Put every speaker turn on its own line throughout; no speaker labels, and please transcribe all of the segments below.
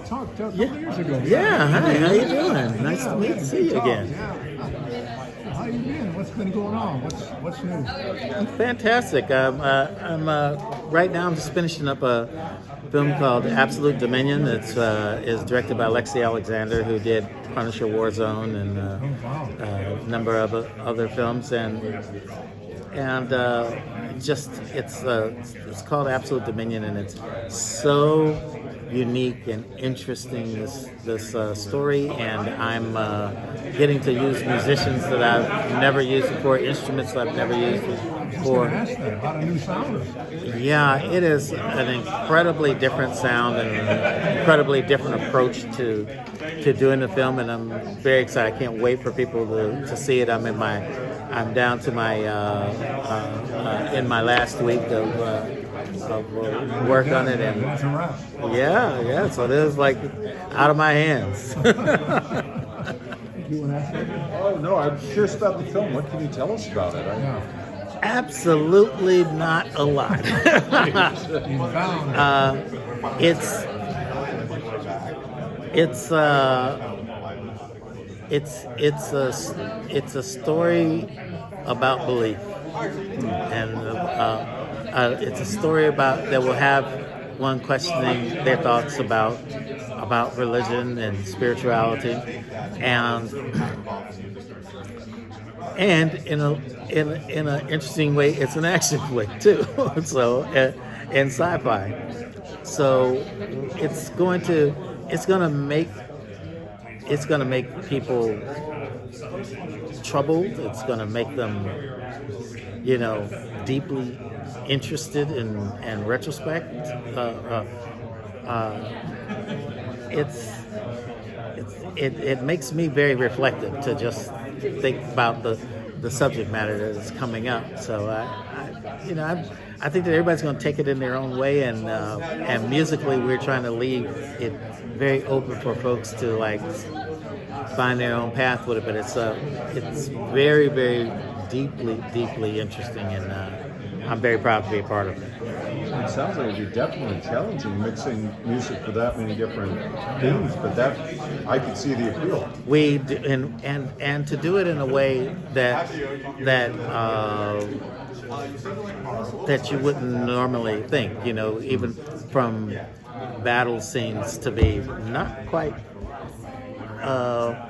talked a couple years ago.
Yeah, hi, how you doing? Nice to see you again.
Yeah. How you been? What's been going on? What's new?
Fantastic. I'm right now. I'm just finishing up a film called Absolute Dominion. It's is directed by Lexi Alexander, who did Punisher: Warzone and a number of other films, and just it's called Absolute Dominion, and it's so unique and interesting, this story, and I'm getting to use musicians that I've never used before, instruments that I've never used before.
Ask that about a new sound.
Yeah, it is an incredibly different sound and an incredibly different approach to doing the film, and I'm very excited. I can't wait for people to see it. I'm down to my in my last week of work on it, and yeah, so it is like out of my hands.
Oh no, I'm curious about the film. What can you tell us about it?
Absolutely not a lot. It's a story about belief, and it's a story about that will have one questioning their thoughts about religion and spirituality, and in an interesting way, it's an action flick too. So and sci-fi. So it's gonna make people troubled. It's gonna make them, deeply interested in retrospect. It makes me very reflective to just think about the subject matter that is coming up. So I think that everybody's going to take it in their own way, and musically we're trying to leave it very open for folks to find their own path with it. But it's very, very deeply interesting, and I'm very proud to be a part of it.
It sounds like it'd be definitely challenging mixing music for that many different themes, but that I could see the appeal.
We do, and to do it in a way that you wouldn't normally think, even from battle scenes to be not quite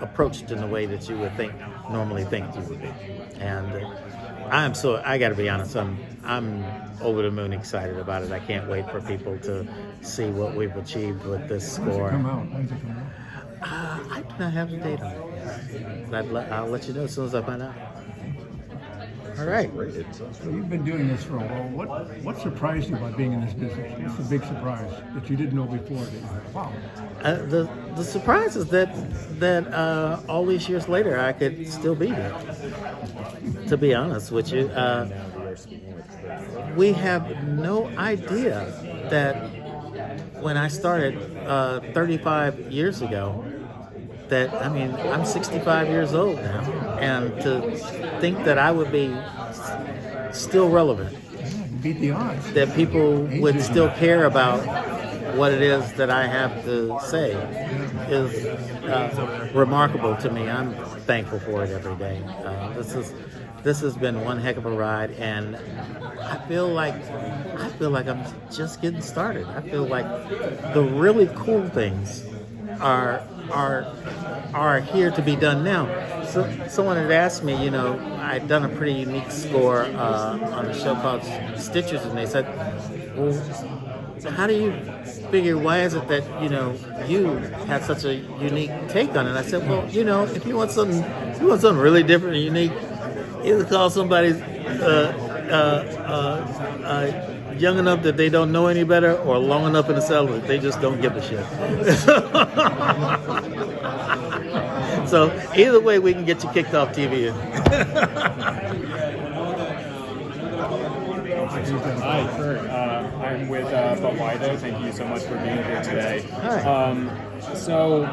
approached in the way that you would normally think you would be. And I got to be honest, I'm over the moon excited about it. I can't wait for people to see what we've achieved with this score.
When's it come out?
I do not have the date on it yet. I'll let you know as soon as I find out. All right.
So you've been doing this for a while. What surprised you about being in this business? What's the big surprise that you didn't know before? Wow.
The surprise is that all these years later I could still be here. To be honest with you, we have no idea that when I started 35 years ago, I'm 65 years old now, and to think that I would be still relevant,
beat the odds,
that people would still care about what it is that I have to say is remarkable to me. I'm thankful for it every day. This has been one heck of a ride, and I feel like I'm just getting started. I feel like the really cool things are here to be done now. So someone had asked me, I'd done a pretty unique score on a show called Stitchers, and they said, well, how do you figure, why is it that, you had such a unique take on it? I said, well, if you want something really different and unique, either call somebody young enough that they don't know any better, or long enough in the cellar that they just don't give a shit. So either way, we can get you kicked off TV.
Hi, Kurt. I'm with But Why Though. Thank you so much for being here today.
Hi.
So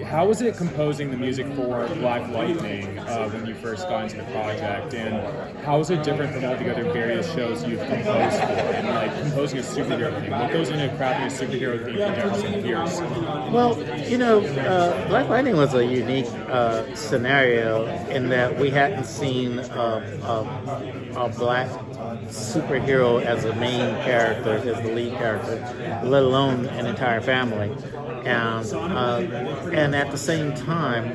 how was it composing the music for Black Lightning when you first got into the project, and how is it different from all the other various shows you've composed for? And like composing a superhero theme, what goes into crafting a superhero theme for Jefferson Pierce?
Well, Black Lightning was a unique scenario in that we hadn't seen a black superhero as a main character, as the lead character, let alone an entire family. And at the same time,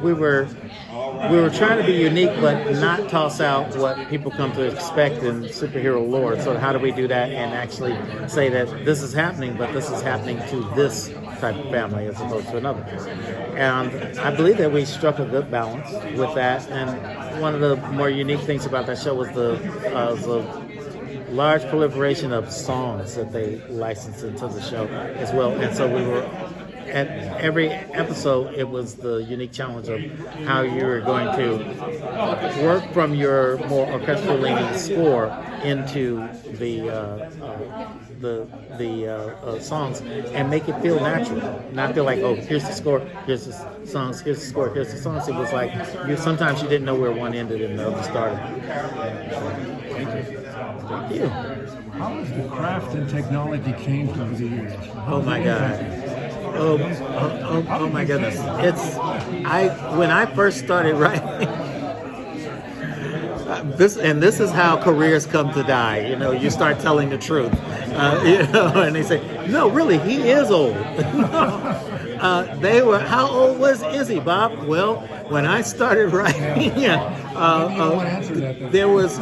we were trying to be unique, but not toss out what people come to expect in superhero lore. So how do we do that and actually say that this is happening, but this is happening to this type of family as opposed to another? And I believe that we struck a good balance with that. And one of the more unique things about that show was the large proliferation of songs that they licensed into the show as well. And so we were at every episode, it was the unique challenge of how you were going to work from your more orchestral leaning score into the songs and make it feel natural, not feel like, oh, here's the score, here's the songs, here's the score, here's the songs. It was like sometimes you didn't know where one ended and the other started.
Thank you.
Thank you.
How has the craft and technology changed over the years?
Oh my God. Oh my goodness. When I first started writing, this is how careers come to die. You start telling the truth. And they say, no, really, he is old. They were, how old was Izzy, Bob? Well, when I started writing, there was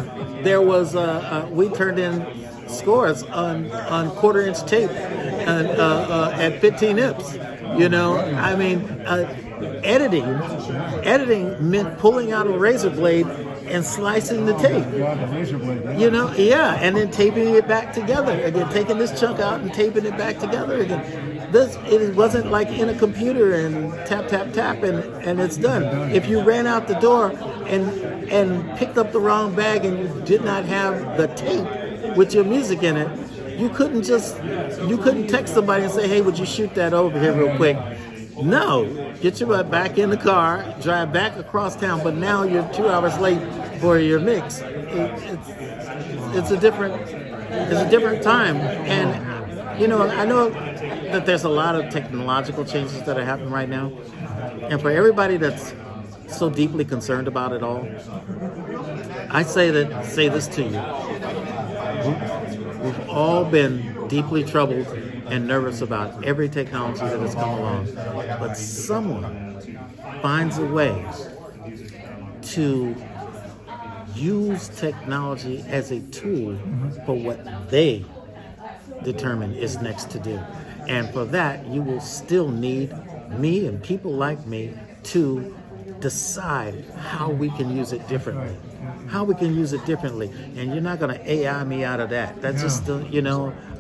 we turned in scores on quarter-inch tape and at 15 nips. Editing meant pulling out a razor blade and slicing the tape. And then taping it back together again, taking this chunk out and taping it back together again. It wasn't like in a computer and tap tap tap and it's done. If you ran out the door and picked up the wrong bag and you did not have the tape with your music in it, you couldn't text somebody and say, hey, would you shoot that over here real quick? No, get your butt back in the car, drive back across town, but now you're 2 hours late for your mix. It's a different time. And, I know that there's a lot of technological changes that are happening right now. And for everybody that's so deeply concerned about it all, I say this to you. We've all been deeply troubled and nervous about every technology that has come along, but someone finds a way to use technology as a tool for what they determine is next to do. And for that, you will still need me and people like me to decide how we can use it differently. And you're not going to AI me out of that. That's just,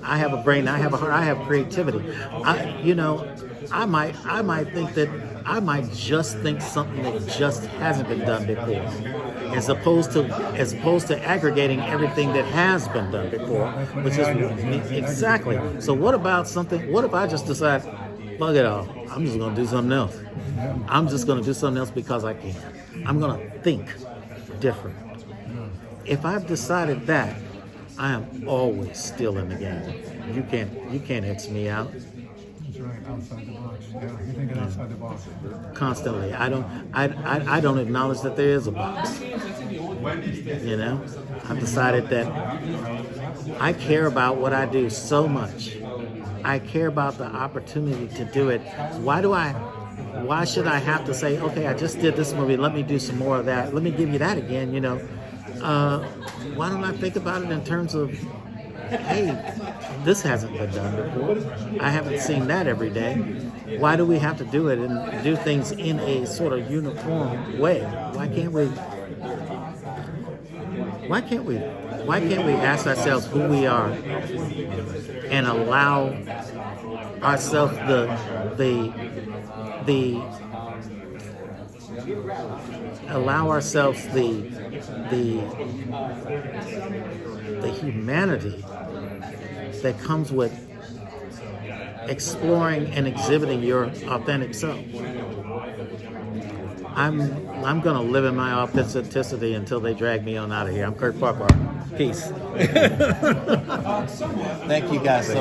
I have a brain, I have a heart, I have creativity. I might think that I might just think something that just hasn't been done before, as opposed to aggregating everything that has been done before, which is exactly. So what if I just decide, fuck it all, I'm just going to do something else. I'm just going to do something else because I can. I'm going to think different. If I've decided that, I am always still in the game. You can't X me out.
That's right, outside the box. Yeah, you're thinking outside the box.
Constantly. I don't acknowledge that there is a box. I've decided that I care about what I do so much. I care about the opportunity to do it. Why should I have to say, okay, I just did this movie, let me do some more of that, let me give you that again, why don't I think about it in terms of, hey, this hasn't been done before. I haven't seen that every day. Why do we have to do it and do things in a sort of uniform way? Why can't we ask ourselves who we are and allow ourselves the humanity that comes with exploring and exhibiting your authentic self. I'm gonna live in my authenticity until they drag me on out of here. I'm Kurt Farquhar. Peace. Thank you guys so